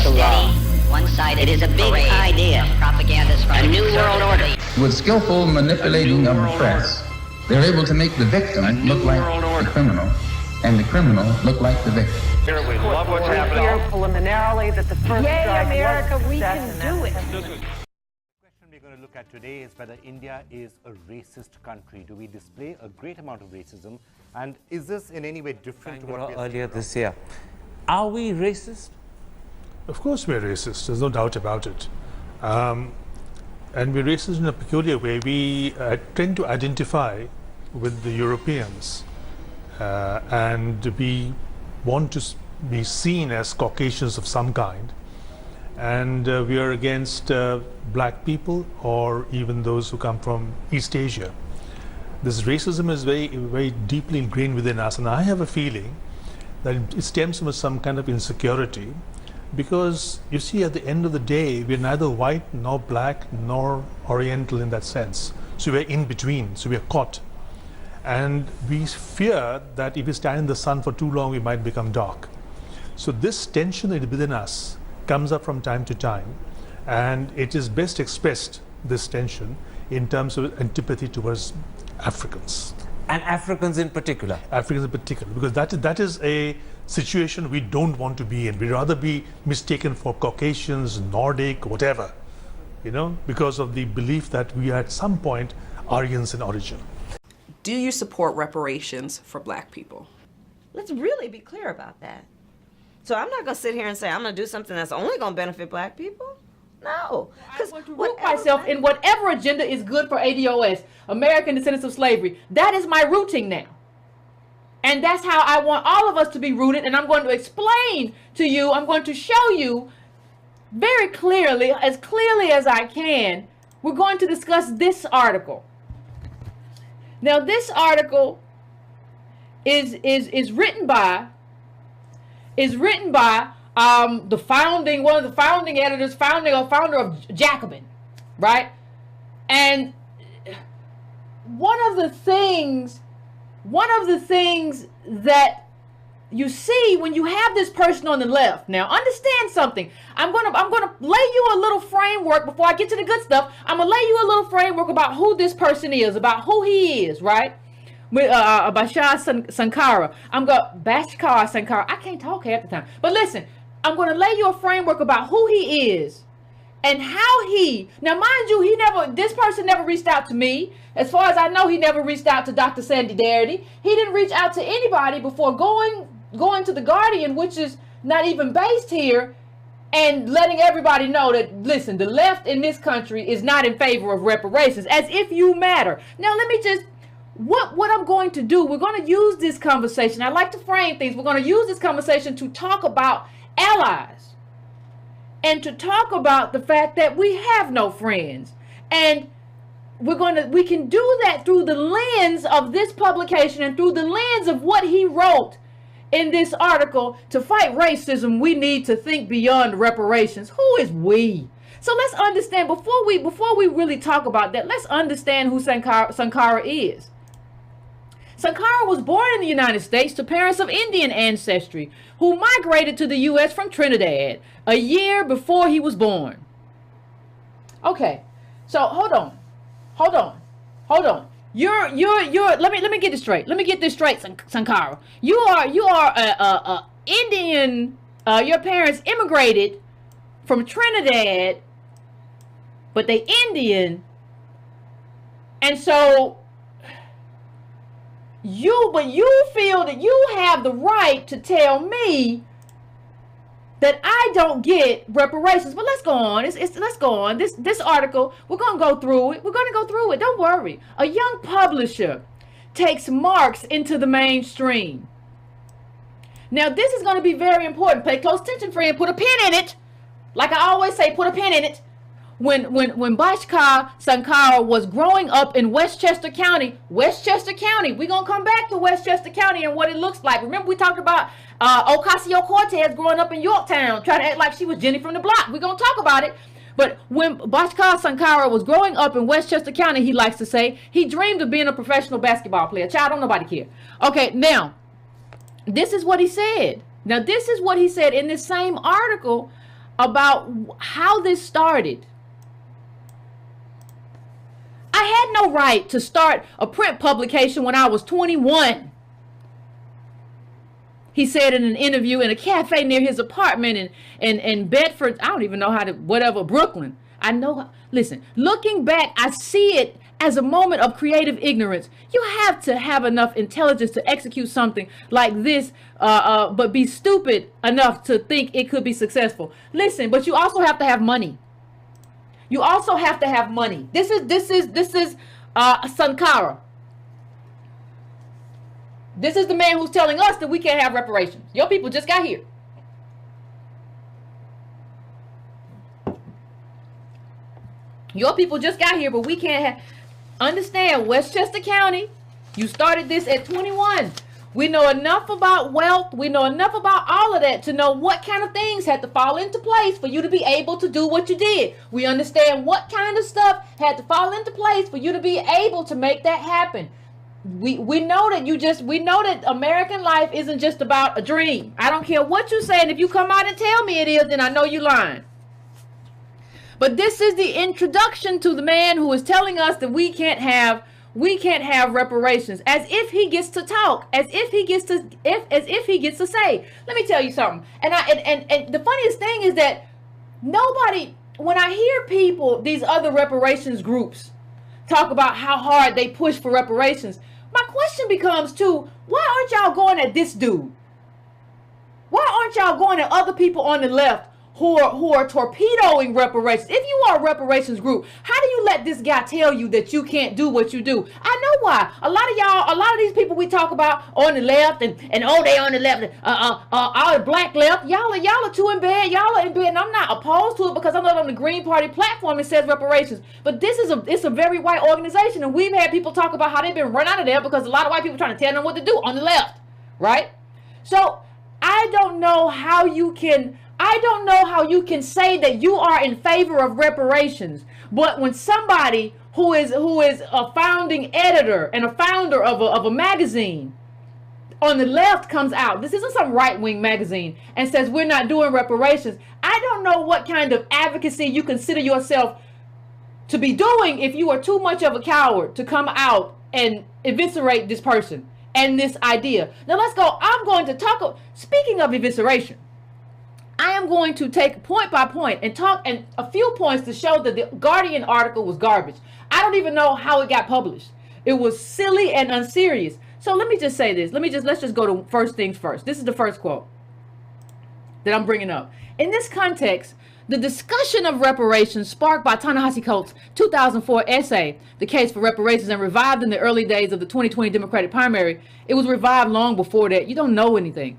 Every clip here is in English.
martial law. One-sided. It is a big idea. Propagandists from a new world order. With skillful manipulating of the press, they're able to make the victim look like the criminal, and the criminal look like the victim. Here, we love what's happening. We're here preliminarily that the first Yay, strike America, was we can success. do it. The question we're going to look at today is whether India is a racist country. Do we display a great amount of racism? And is this in any way different to what we earlier this year? Are we racist? Of course we're racist, there's no doubt about it. And we're racist in a peculiar way. We tend to identify with the Europeans and we want to be seen as Caucasians of some kind. And we are against black people or even those who come from East Asia. This racism is very, very deeply ingrained within us, and I have a feeling that it stems from some kind of insecurity, because you see, at the end of the day, we're neither white nor black nor oriental in that sense. So we're in between, so we're caught. And we fear that if we stand in the sun for too long, we might become dark. So this tension within us comes up from time to time, and it is best expressed, this tension, in terms of antipathy towards Africans. And Africans in particular? Africans in particular, because that is a situation we don't want to be in. We'd rather be mistaken for Caucasians, Nordic, whatever, you know, because of the belief that we are at some point Aryans in origin. Do you support reparations for black people? Let's really be clear about that. So I'm not going to sit here and say I'm going to do something that's only going to benefit black people. No. I want to root myself in whatever agenda is good for ADOS, American Descendants of Slavery. That is my rooting now. And that's how I want all of us to be rooted. And I'm going to explain to you, I'm going to show you very clearly as I can, we're going to discuss this article. Now, this article is written by one of the founding editors, founder of Jacobin, right? And one of the things that you see when you have this person on the left. Now, understand something. I'm gonna lay you a little framework before I get to the good stuff. I'm gonna lay you a little framework about who this person is, about who he is, right? With Bashar Sankara. Bashar Sankara. I can't talk half the time. But listen, I'm going to lay you a framework about who he is and how he. Now, mind you, this person never reached out to me. As far as I know, he never reached out to Dr. Sandy Darity. He didn't reach out to anybody before going to the Guardian, which is not even based here, and letting everybody know that, listen, the left in this country is not in favor of reparations, as if you matter. Now, let me just. What I'm going to do, we're going to use this conversation. I like to frame things. We're going to use this conversation to talk about allies and to talk about the fact that we have no friends. And we can do that through the lens of this publication and through the lens of what he wrote in this article. To fight racism, we need to think beyond reparations. Who is we? So let's understand, before we really talk about that, let's understand who Sankara is. Sankara was born in the United States to parents of Indian ancestry who migrated to the U.S. from Trinidad a year before he was born. Okay, so hold on. You're. Let me get this straight. Let me get this straight, Sankara. You are Indian. Your parents immigrated from Trinidad, but they Indian, and so. You feel that you have the right to tell me that I don't get reparations. But let's go on. Let's go on. This article, we're gonna go through it. We're gonna go through it. Don't worry. A young publisher takes Marx into the mainstream. Now this is gonna be very important. Pay close attention, friend. Put a pin in it. Like I always say, put a pin in it. When Bashar Sankara was growing up in Westchester County, we're going to come back to Westchester County and what it looks like. Remember we talked about Ocasio-Cortez growing up in Yorktown, trying to act like she was Jenny from the block. We're going to talk about it. But when Bashar Sankara was growing up in Westchester County, he likes to say, he dreamed of being a professional basketball player. Child, don't nobody care. Okay, now, this is what he said. Now, this is what he said in this same article about how this started. I had no right to start a print publication when I was 21. He said in an interview in a cafe near his apartment in Bedford, I don't even know how to, whatever, Brooklyn. I know, listen, looking back, I see it as a moment of creative ignorance. You have to have enough intelligence to execute something like this, but be stupid enough to think it could be successful. Listen, but you also have to have money. You also have to have money. This is Sankara. This is the man who's telling us that we can't have reparations. Your people just got here. Your people just got here, but we can't have. Understand, Westchester County, you started this at 21. We know enough about wealth. We know enough about all of that to know what kind of things had to fall into place for you to be able to do what you did. We understand what kind of stuff had to fall into place for you to be able to make that happen. We know that we know that American life isn't just about a dream. I don't care what you say, and if you come out and tell me it is, then I know you're lying. But this is the introduction to the man who is telling us that we can't have reparations, as if he gets to talk, as if he gets to say. Let me tell you something. And the funniest thing is that nobody, when I hear people, these other reparations groups, talk about how hard they push for reparations, my question becomes too, why aren't y'all going at this dude? Why aren't y'all going at other people on the left who are torpedoing reparations? If you are a reparations group, how do you let this guy tell you that you can't do what you do? I know why. A lot of these people we talk about on the left and oh, they on the left, all the black left, y'all are too in bed. Y'all are in bed, and I'm not opposed to it because I'm not on the Green Party platform. It says reparations, but it's a very white organization, and we've had people talk about how they've been run out of there because a lot of white people trying to tell them what to do on the left, right? So I don't know how you can say that you are in favor of reparations, but when somebody who is a founding editor and a founder of a magazine on the left comes out, this isn't some right-wing magazine, and says we're not doing reparations, I don't know what kind of advocacy you consider yourself to be doing if you are too much of a coward to come out and eviscerate this person and this idea. Now let's go. I'm going to talk, speaking of evisceration, I am going to take point by point and talk and a few points to show that the Guardian article was garbage. I don't even know how it got published. It was silly and unserious. So let me just say this. Let's just go to first things first. This is the first quote that I'm bringing up. In this context, the discussion of reparations sparked by Ta-Nehisi Coates' 2004 essay, The Case for Reparations, and revived in the early days of the 2020 Democratic primary. It was revived long before that. You don't know anything.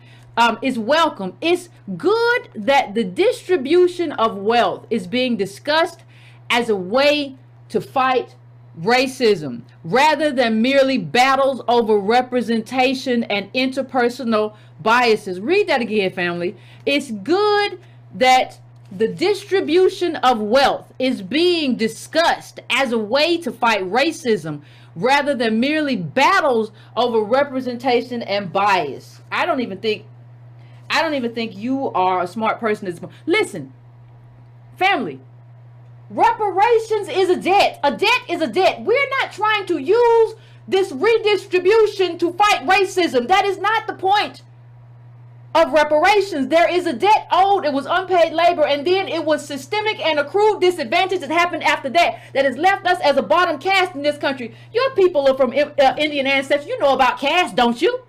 Is welcome. It's good that the distribution of wealth is being discussed as a way to fight racism rather than merely battles over representation and interpersonal biases. Read that again, family. It's good that the distribution of wealth is being discussed as a way to fight racism rather than merely battles over representation and bias. I don't even think you are a smart person. Listen, family, reparations is a debt. A debt is a debt. We're not trying to use this redistribution to fight racism. That is not the point of reparations. There is a debt owed. It was unpaid labor, and then it was systemic and accrued disadvantage that happened after that has left us as a bottom caste in this country. Your people are from Indian ancestors. You know about caste, don't you?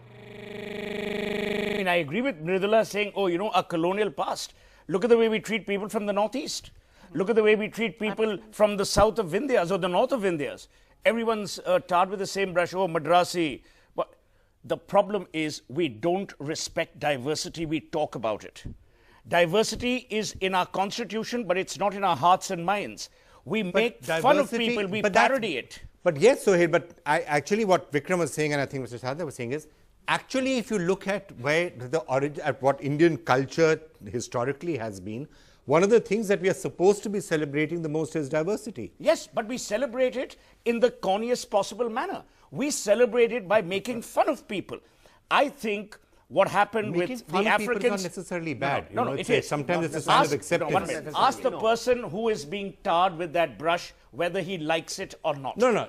I agree with Mridula saying, a colonial past. Look at the way we treat people from the northeast. Look at the way we treat people from the south of Vindhyas or the north of Vindhyas. Everyone's tarred with the same brush. Oh, Madrasi. But the problem is we don't respect diversity. We talk about it. Diversity is in our constitution, but it's not in our hearts and minds. We make fun of people. We parody it. But yes, Sohail, but actually what Vikram was saying, and I think Mr. Shahada was saying is, actually, if you look at where the origin, at what Indian culture historically has been, one of the things that we are supposed to be celebrating the most is diversity. Yes, but we celebrate it in the corniest possible manner. We celebrate it by making fun of people. I think What happened Making with fun the of people is Africans? not necessarily bad. No, It's it is. sometimes it's a sign of acceptance. One minute. Ask the person who is being tarred with that brush whether he likes it or not. No.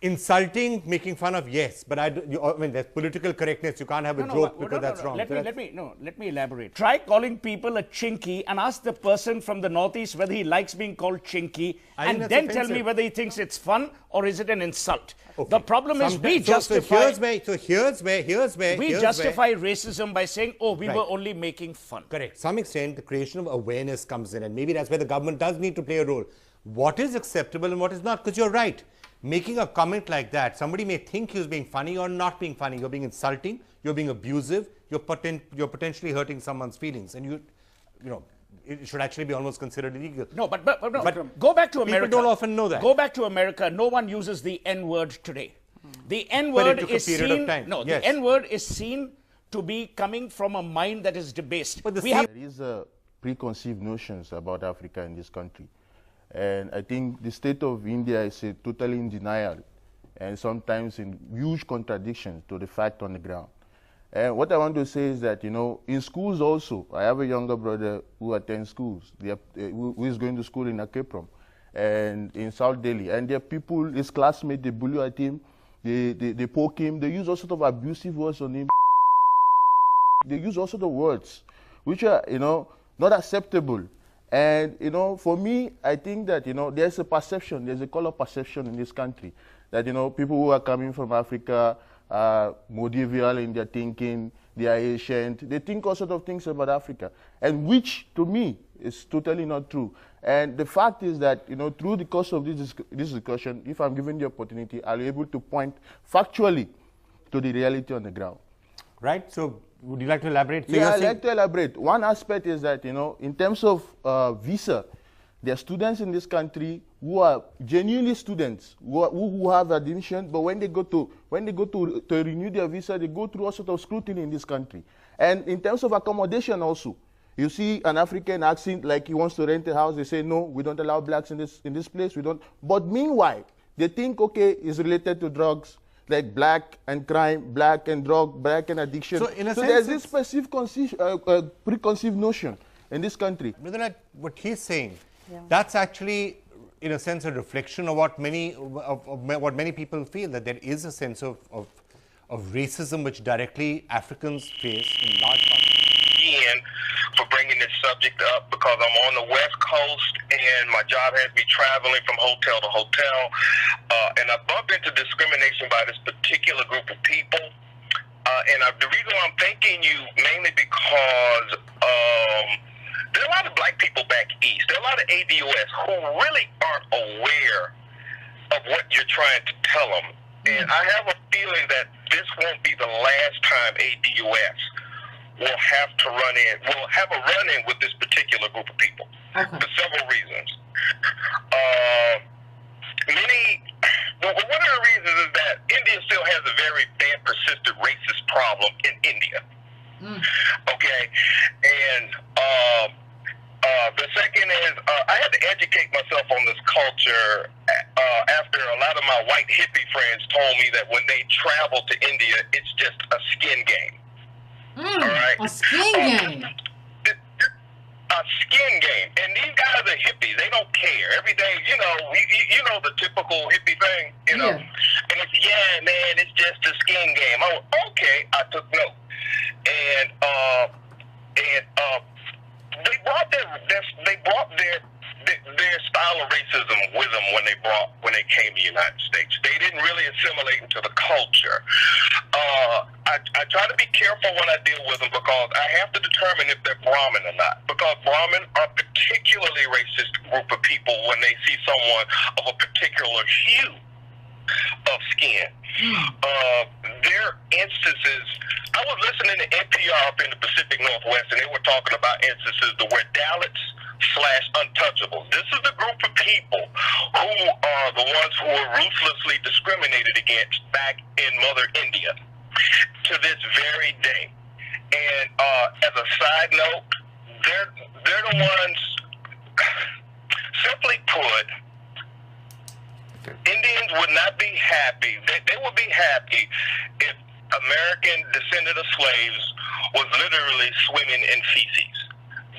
Insulting, making fun of, yes, but I mean, there's political correctness. You can't have a joke because that's wrong. Let me elaborate. Try calling people a chinky and ask the person from the Northeast whether he likes being called chinky, and then tell me whether he thinks it's fun or is it an insult. Okay. The problem is we justify. Here's where we justify racism by saying, "Oh, we were only making fun." Correct. To some extent, the creation of awareness comes in, and maybe that's where the government does need to play a role. What is acceptable and what is not? Because you're right. Making a comment like that, somebody may think you're being funny or not being funny. You're being insulting, you're being abusive, you're potentially hurting someone's feelings, and you know, it should actually be almost considered illegal. No, but go back to America. People don't often know that. Go back to America. No one uses the N-word today. The N-word is seen. No, the N-word is seen to be coming from a mind that is debased. But there is preconceived notions about Africa in this country. And I think the state of India is totally in denial and sometimes in huge contradiction to the fact on the ground. And what I want to say is that, you know, in schools also, I have a younger brother who attends schools, who is going to school in Akeprom and in South Delhi. And there are people, his classmates, they bully at him, they poke him, they use all sorts of abusive words on him. They use all sorts of words which are, you know, not acceptable. And, you know, for me, I think that, you know, there's a perception, there's a color perception in this country that, you know, people who are coming from Africa are medieval in their thinking, they are ancient, they think all sorts of things about Africa, and which, to me, is totally not true. And the fact is that, you know, through the course of this discussion, if I'm given the opportunity, I'll be able to point factually to the reality on the ground. Right? So, would you like to elaborate? So yeah, I'd like to elaborate. One aspect is that, you know, in terms of visa, there are students in this country who are genuinely students who have admission, but when they go to renew their visa, they go through all sorts of scrutiny in this country. And in terms of accommodation also, you see an African asking like he wants to rent a house, they say no, we don't allow blacks in this place, we don't. But meanwhile, they think okay, it's related to drugs, like black and crime, black and drug, black and addiction. So, there's this specific preconceived notion in this country. What he's saying, that's actually, in a sense, a reflection of what many people feel, that there is a sense of racism which directly Africans face in large parts. For bringing this subject up, because I'm on the West Coast and my job has me traveling from hotel to hotel, and I bump into discrimination by this particular group of people. The reason why I'm thanking you mainly because there are a lot of black people back east. There are a lot of ADOS who really aren't aware of what you're trying to tell them. And I have a feeling that this won't be the last time ADOS will have a run-in with this particular group of people for several reasons. One of the reasons is that India still has a very bad, persistent racist problem in India. Okay, and the second is I had to educate myself on this culture after a lot of my white hippie friends told me that when they travel to India, it's just a skin game. All right. A skin game. A skin game, and these guys are hippies. They don't care. Every day, you know the typical hippie thing, you know. And it's man, it's just a skin game. Oh, okay. I took note, and they brought their style of racism with them when they came to the United States. They didn't really assimilate into the culture. I try to be careful when I deal with them because I have to determine if they're Brahman or not. Because Brahman are a particularly racist group of people when they see someone of a particular hue of skin. There are instances. I was listening to NPR up in the Pacific Northwest, and they were talking about instances where Dalits / untouchables. This is the group of people who are the ones who were ruthlessly discriminated against back in Mother India to this very day. And as a side note, they're the ones, simply put, Indians would not be happy. They would be happy if American descendant of slaves was literally swimming in feces.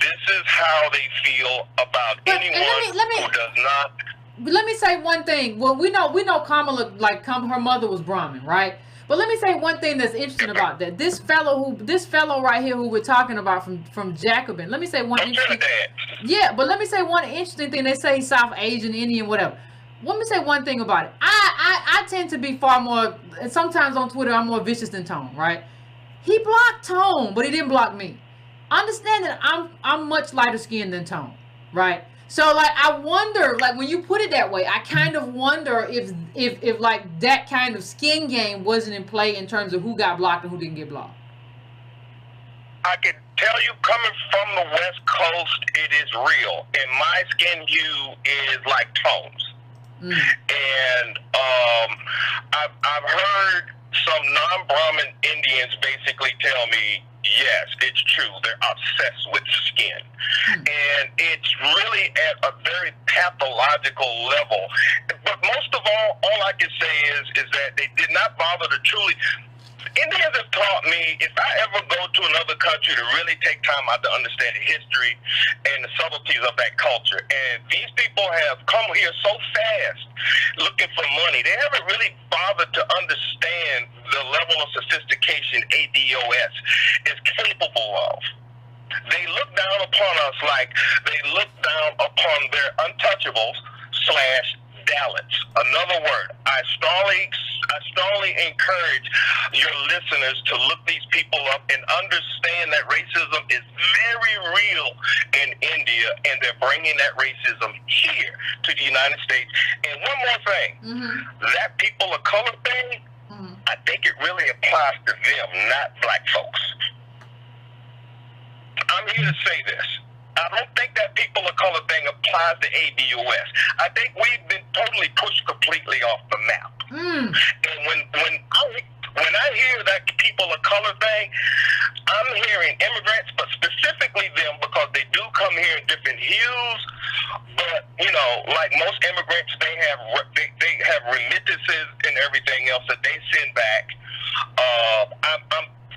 This is how they feel about anyone who does not. Let me say one thing. Well, we know Kamala, her mother was Brahmin, right? But let me say one thing that's interesting about that. This fellow right here who we're talking about from Jacobin. Let me say one interesting. Yeah, but let me say one interesting thing. They say South Asian, Indian, whatever. Let me say one thing about it. I tend to be far more. Sometimes on Twitter I'm more vicious than Tone, right? He blocked Tone, but he didn't block me. Understand that I'm much lighter skinned than Tone, right? So I wonder, when you put it that way, I kind of wonder if that kind of skin game wasn't in play in terms of who got blocked and who didn't get blocked. I can tell you, coming from the West Coast, it is real, and my skin hue is like Tone's. And I've heard some non-Brahmin Indians basically tell me, yes, it's true. They're obsessed with skin. And it's really at a very pathological level. But most of all I can say is that they did not bother to truly. Indians have taught me, if I ever go to another country, to really take time out to understand the history and the subtleties of that culture. And these people have come here so fast looking for money. They haven't really bothered to understand the level of sophistication ADOS is capable of. They look down upon us like they look down upon their untouchables / Dalits. Another word. I strongly encourage your listeners to look these people up and understand that racism is very real in India, and they're bringing that racism here to the United States. And one more thing, that people of color thing, I think it really applies to them, not black folks. I'm here to say this. I don't think that people of color thing applies to ADOS. I think we've been totally pushed completely off the map. And when I hear that people of color thing, I'm hearing immigrants, but specifically them, because they do come here in different hues. But like most immigrants, they have remittances and everything else that they send back.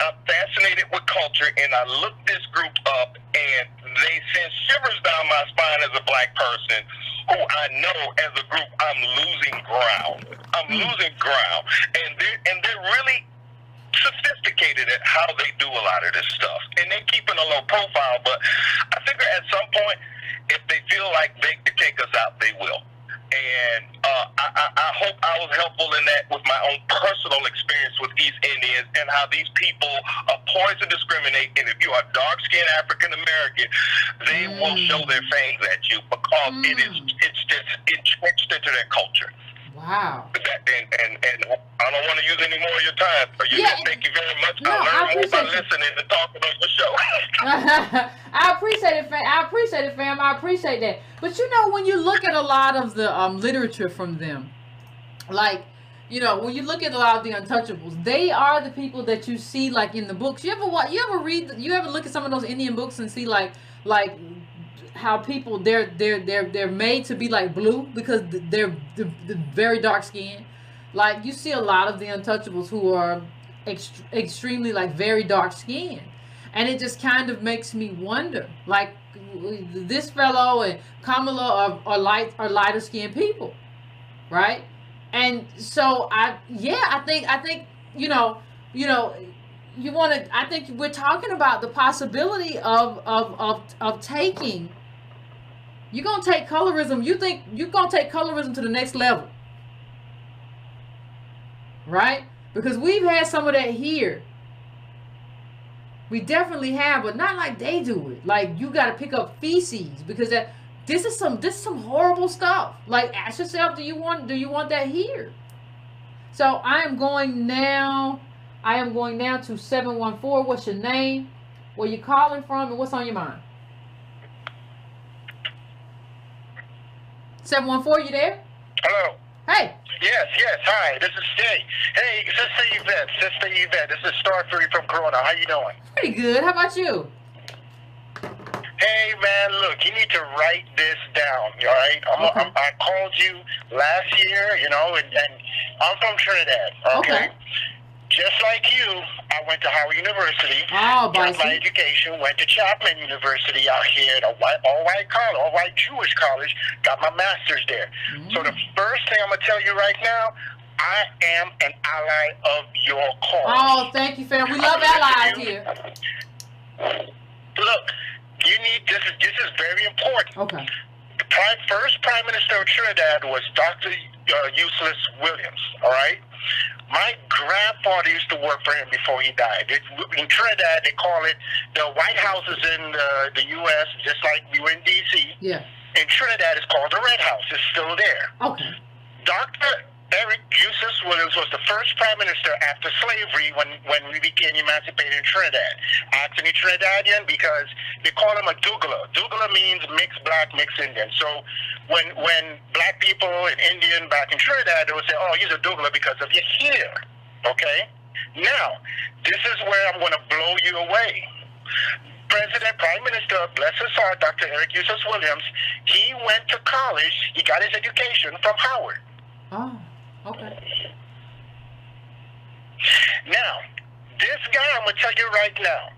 I'm fascinated with culture, and I looked this group up, and they send shivers down my spine as a black person who I know as a group I'm losing ground. And they're really sophisticated at how they do a lot of this stuff, and they're keeping a low profile. But I figure at some point, if they feel like they can take us out, they will. And I hope I was helpful in that with my own personal experience with East Indians and how these people are poised to discriminate. And if you are dark-skinned African-American, they will show their fangs at you because it's just entrenched into their culture. Wow. And I don't want to use any more of your time. Thank you very much. No, I learned more by listening and talking on your show. I appreciate it, fam. I appreciate that. But when you look at a lot of the literature from them, when you look at a lot of the untouchables, they are the people that you see in the books. You ever look at some of those Indian books and see like how people they're made to be like blue because they're very dark skinned. You see a lot of the untouchables who are extremely very dark skinned, and it just kind of makes me wonder. This fellow and Kamala are lighter skinned people, right? And so I think you want to. I think we're talking about the possibility of taking. You're gonna take colorism. You think you're gonna take colorism to the next level, right? Because we've had some of that here. We definitely have, but not like they do it. You got to pick up feces because this is some horrible stuff. Ask yourself, do you want that here? So I am going now to 714. What's your name? Where you calling from, and what's on your mind? 714, you there? Hello. Hey. Yes, hi, this is Steve. Hey, Sister Yvette, this is Star 3 from Corona. How you doing? Pretty good. How about you? Hey, man, look, you need to write this down, all right? I called you last year, and I'm from Trinidad, okay? just like you, I went to Howard University, got my education, went to Chapman University out here, all-white college, all-white Jewish college, got my master's there. So the first thing I'm going to tell you right now, I am an ally of your cause. Oh, thank you, fam. We love allies here. Look, you need, this is very important. Okay. The first Prime Minister of Trinidad was Dr. Useless Williams, all right? My grandfather used to work for him before he died. In Trinidad, they call it, the White House is in the U.S., just like we were in D.C. Yeah. In Trinidad, it's called the Red House. It's still there. Okay. Dr. Eric Useless Williams was the first prime minister after slavery when we became emancipated in Trinidad. Actually Trinidadian because they call him a dougala. Dougala means mixed black, mixed Indian. So when black people and Indian back in Trinidad, they would say, oh, he's a dougala because of your hair. Okay? Now, this is where I'm going to blow you away. Prime Minister, bless his heart, Dr. Eric Useless Williams, he went to college, he got his education from Howard. Oh. Okay. Now, this guy, I'm going to tell you right now,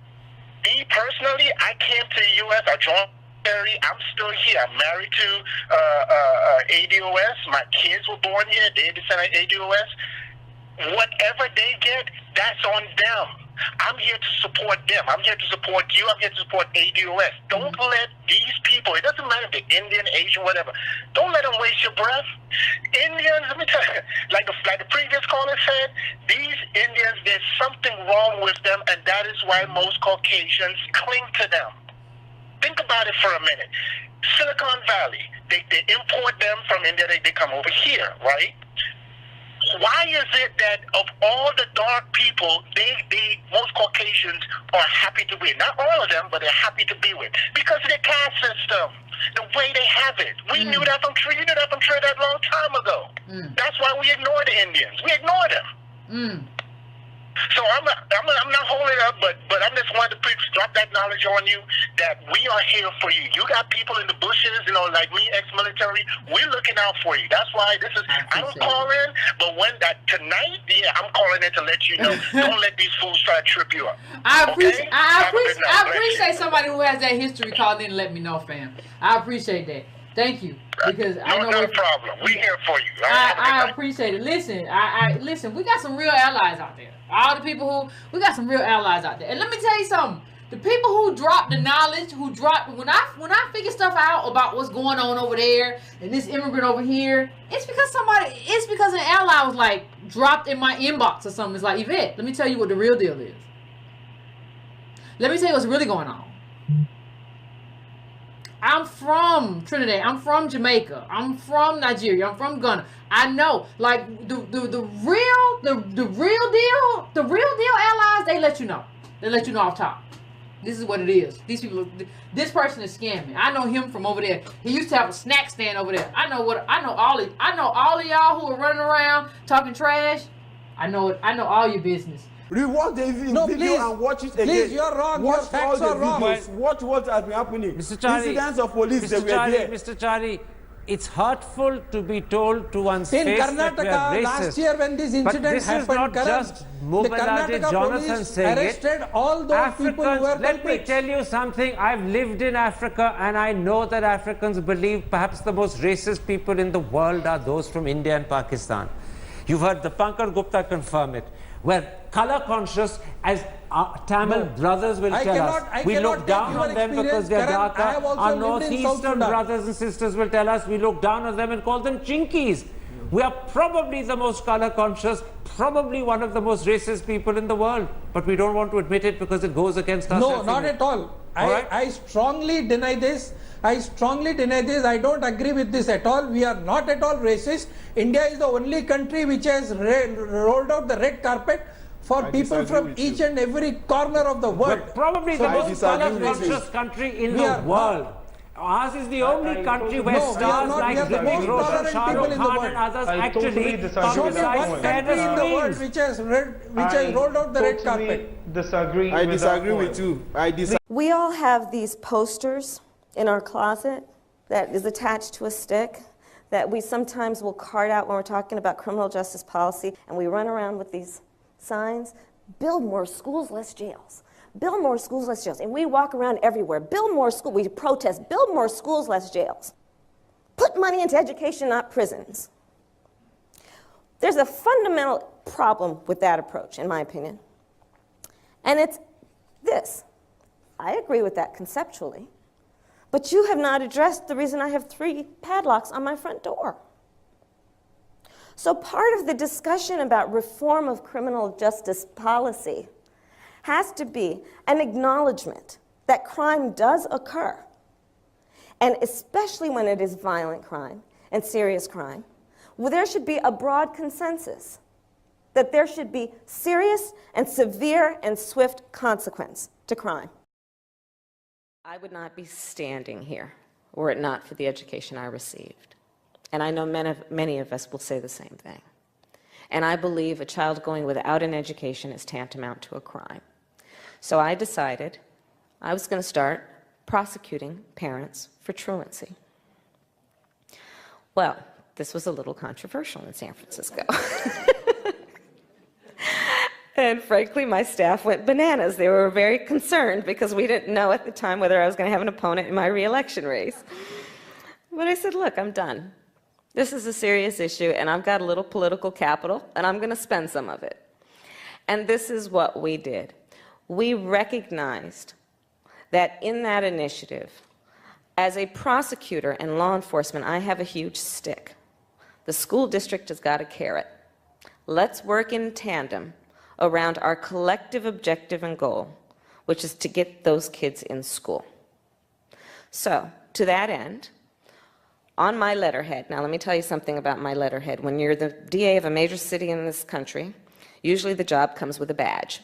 me personally, I came to the U.S., I joined the military, I'm still here. I'm married to ADOS. My kids were born here, they descended ADOS. Whatever they get, that's on them. I'm here to support them. I'm here to support you. I'm here to support ADOS. Don't let these people, it doesn't matter if they're Indian, Asian, whatever, don't let them waste your breath. Indians, let me tell you, like the previous caller said, these Indians, there's something wrong with them, and that is why most Caucasians cling to them. Think about it for a minute. Silicon Valley, they import them from India, they come over here, right? Why is it that of all the dark people, most Caucasians are happy to be with? Not all of them, but they're happy to be with. Because of the caste system, the way they have it. We knew that from Trinidad a long time ago. That's why we ignore the Indians. We ignore them. So I'm not holding up, but I'm just wanting to drop that knowledge on you that we are here for you. You got people in the bushes, like me, ex-military. We're looking out for you. That's why this is. I don't call in, but tonight, I'm calling in to let you know. Don't let these fools try to trip you up. I appreciate somebody who has that history called in and let me know, fam. I appreciate that. Thank you. Because I know no problem. We're here for you. I appreciate it. Listen, listen, we got some real allies out there. All the people we got some real allies out there. And let me tell you something. The people who drop the knowledge, when I figure stuff out about what's going on over there and this immigrant over here, it's because an ally was like dropped in my inbox or something. It's like, Yvette, let me tell you what the real deal is. Let me tell you what's really going on. I'm from Trinidad. I'm from Jamaica. I'm from Nigeria. I'm from Ghana. I know, like the real deal allies. They let you know. They let you know off top. This is what it is. These people. This person is scamming. I know him from over there. He used to have a snack stand over there. I know all of y'all who are running around talking trash. I know all your business. Rewatch the video and watch it again. Please, you're wrong. Watch your facts are wrong. Watch what has been happening. Mr. Chari, incidents of police Mr. that were Chari, there. Mr. Chari, it's hurtful to be told to one's in face Karnataka, that we are racist. last year when this incident but this happened, is not Karan, just the Karnataka Jonathan police saying arrested it. all those people who were Let me culprits. tell you something. I've lived in Africa and I know that Africans believe perhaps the most racist people in the world are those from India and Pakistan. You've heard the Pankaj Gupta confirm it. We're color conscious, as Tamil brothers will tell us. We look down on them because they're darker. Our northeastern brothers and sisters will tell us we look down on them and call them chinkies. We are probably the most color conscious, probably one of the most racist people in the world. But we don't want to admit it because it goes against us. No, not at all. I strongly deny this. I don't agree with this at all. We are not at all racist. India is the only country which has rolled out the red carpet for people from each and every corner of the world. But probably the most color-conscious country in the world. Ours is the only country where stars like Hrithik Roshan, Shah Rukh Khan and others actually publicize fairness in the world which has rolled out the red carpet. I disagree with you. We all have these posters in our closet that is attached to a stick that we sometimes will card out when we're talking about criminal justice policy, and we run around with these signs, build more schools, less jails. Build more schools, less jails. And we walk around everywhere. Build more schools. We protest. Build more schools, less jails. Put money into education, not prisons. There's a fundamental problem with that approach, in my opinion. And it's this. I agree with that conceptually. But you have not addressed the reason I have 3 padlocks on my front door. So part of the discussion about reform of criminal justice policy has to be an acknowledgement that crime does occur, and especially when it is violent crime and serious crime, well, there should be a broad consensus that there should be serious and severe and swift consequence to crime. I would not be standing here were it not for the education I received. And I know many of us will say the same thing. And I believe a child going without an education is tantamount to a crime. So I decided I was going to start prosecuting parents for truancy. Well, this was a little controversial in San Francisco. And frankly, my staff went bananas. They were very concerned because we didn't know at the time whether I was going to have an opponent in my re-election race. But I said, look, I'm done. This is a serious issue, and I've got a little political capital, and I'm going to spend some of it. And this is what we did. We recognized that in that initiative, as a prosecutor and law enforcement, I have a huge stick. The school district has got a carrot. Let's work in tandem around our collective objective and goal, which is to get those kids in school. So, to that end, on my letterhead, now let me tell you something about my letterhead. When you're the DA of a major city in this country, usually the job comes with a badge.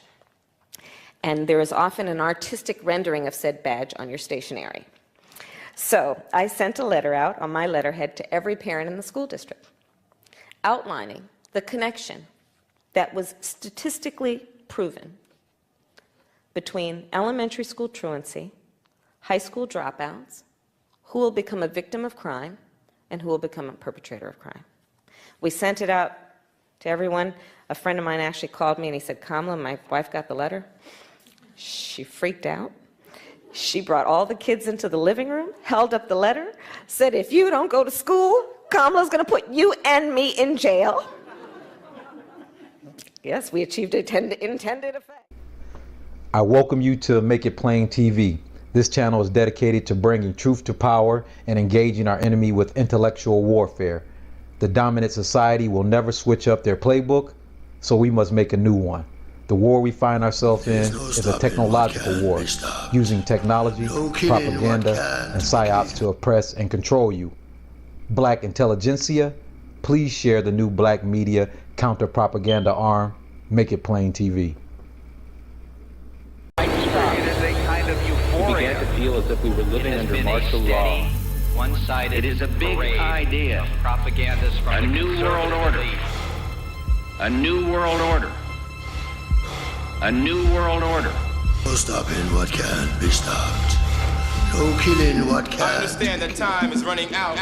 And there is often an artistic rendering of said badge on your stationery. So I sent a letter out on my letterhead to every parent in the school district, outlining the connection that was statistically proven between elementary school truancy, high school dropouts, who will become a victim of crime, and who will become a perpetrator of crime. We sent it out to everyone. A friend of mine actually called me and he said, Kamala, my wife got the letter. She freaked out. She brought all the kids into the living room, held up the letter, said, if you don't go to school, Kamala's going to put you and me in jail. Yes, we achieved intended effect. I welcome you to Make It Plain TV. This channel is dedicated to bringing truth to power and engaging our enemy with intellectual warfare. The dominant society will never switch up their playbook, so we must make a new one. The war we find ourselves in is a technological war, using technology, propaganda, and psyops to oppress and control you. Black intelligentsia, please share the new black media counter-propaganda arm, Make It Plain TV. We began to feel as if we were living under martial law. One-sided. It is a big idea. Propagandists from a new world order. A new world order. A new world order. No stopping what can't be stopped. No killing what can't. I understand that time is running out.